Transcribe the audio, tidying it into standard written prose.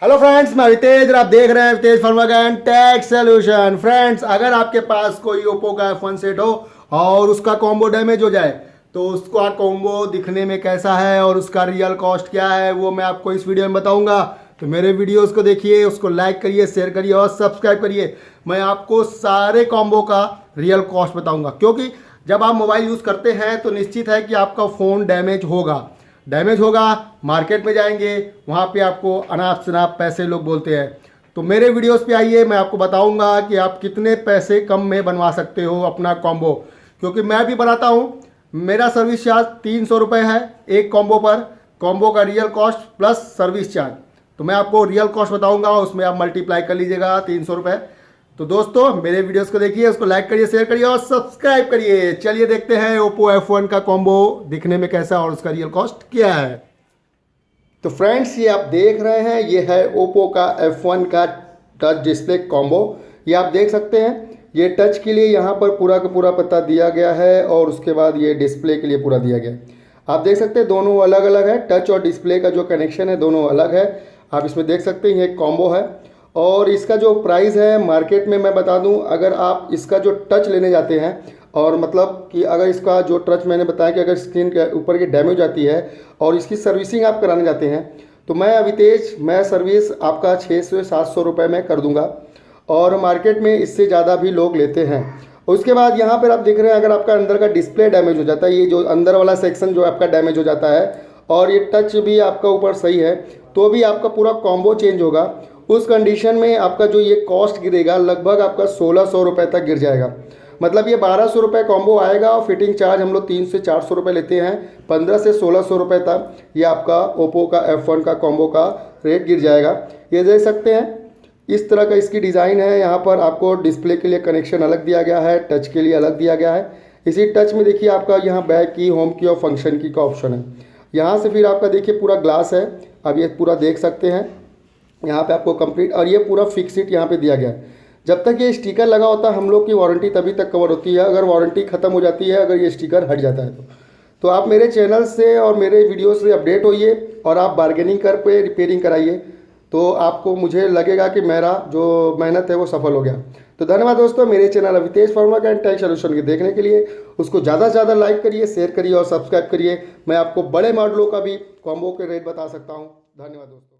Hello friends, मैं अवितेज और आप देख रहे हैं अवितेज फनवर्क&टेक सॉल्यूशन। फ्रेंड्स, अगर आपके पास कोई ओप्पो का F1 सेट हो और उसका कॉम्बो डैमेज हो जाए तो उसका कॉम्बो दिखने में कैसा है और उसका रियल कॉस्ट क्या है वो मैं आपको इस वीडियो में बताऊंगा। तो मेरे वीडियोस को देखिए, उसको लाइक करिए, शेयर करिए और सब्सक्राइब करिए। मैं आपको सारे कॉम्बो का रियल कॉस्ट बताऊंगा, क्योंकि जब आप मोबाइल यूज़ करते हैं तो निश्चित है कि आपका फ़ोन डैमेज होगा। मार्केट में जाएंगे, वहाँ पे आपको अनाप शनाप पैसे लोग बोलते हैं। तो मेरे वीडियोस पे आइए, मैं आपको बताऊंगा कि आप कितने पैसे कम में बनवा सकते हो अपना कॉम्बो, क्योंकि मैं भी बनाता हूँ। मेरा सर्विस चार्ज 300 रुपये है एक कॉम्बो पर। कॉम्बो का real cost plus service charge, तो मैं आपको रियल कॉस्ट बताऊंगा, उसमें आप मल्टीप्लाई कर लीजिएगा 300 रुपये। तो दोस्तों, मेरे वीडियोस को देखिए, उसको लाइक करिए, शेयर करिए और सब्सक्राइब करिए। चलिए देखते हैं ओप्पो F1 का कॉम्बो दिखने में कैसा और उसका रियल कॉस्ट क्या है। तो फ्रेंड्स, ये आप देख रहे हैं, ये है ओप्पो का F1 का टच डिस्प्ले कॉम्बो। ये आप देख सकते हैं, ये टच के लिए यहाँ पर पूरा का पूरा पता दिया गया है और उसके बाद ये डिस्प्ले के लिए पूरा दिया गया है। आप देख सकते हैं दोनों अलग अलग है। टच और डिस्प्ले का जो कनेक्शन है दोनों अलग है। आप इसमें देख सकते हैं ये कॉम्बो है और इसका जो प्राइस है मार्केट में मैं बता दूं, अगर आप इसका जो टच लेने जाते हैं और मतलब कि अगर इसका जो टच मैंने बताया कि अगर स्क्रीन के ऊपर की डैमेज आती है और इसकी सर्विसिंग आप कराने जाते हैं तो मैं अवितेज सर्विस आपका 600 से 700 रुपये में कर दूंगा और मार्केट में इससे ज़्यादा भी लोग लेते हैं। उसके बाद यहाँ पर आप देख रहे हैं, अगर आपका अंदर का डिस्प्ले डैमेज हो जाता है, ये जो अंदर वाला सेक्शन जो आपका डैमेज हो जाता है और ये टच भी आपका ऊपर सही है, तो भी आपका पूरा कॉम्बो चेंज होगा। उस कंडीशन में आपका जो ये कॉस्ट गिरेगा लगभग आपका 1600 रुपये तक गिर जाएगा। मतलब ये 1200 रुपये कॉम्बो आएगा और फिटिंग चार्ज हम लोग 300 से 400 रुपये लेते हैं। 1500 से 1600 रुपये तक ये आपका ओप्पो का F1 का कॉम्बो का रेट गिर जाएगा। ये देख सकते हैं, इस तरह का इसकी डिज़ाइन है। यहाँ पर आपको डिस्प्ले के लिए कनेक्शन अलग दिया गया है, टच के लिए अलग दिया गया है। इसी टच में देखिए आपका यहाँ बैक की, होम की और फंक्शन की का ऑप्शन है। यहाँ से फिर आपका देखिए पूरा ग्लास है, अब ये पूरा देख सकते हैं। यहाँ पे आपको कंप्लीट और ये पूरा फिक्सिट यहाँ पे दिया गया है। जब तक ये स्टिकर लगा होता है हम लोग की वारंटी तभी तक कवर होती है। अगर वारंटी ख़त्म हो जाती है, अगर ये स्टिकर हट जाता है तो आप मेरे चैनल से और मेरे वीडियो से अपडेट होइए और आप बार्गेनिंग कर पे रिपेयरिंग कराइए, तो आपको मुझे लगेगा कि मेरा जो मेहनत है वो सफल हो गया। तो धन्यवाद दोस्तों, मेरे चैनल अवितेज फनवर्क&टेक सॉल्यूशन के देखने के लिए। उसको ज़्यादा से ज़्यादा लाइक करिए, शेयर करिए और सब्सक्राइब करिए। मैं आपको बड़े मॉडलों का भी कॉम्बो के रेट बता सकता हूँ। धन्यवाद दोस्तों।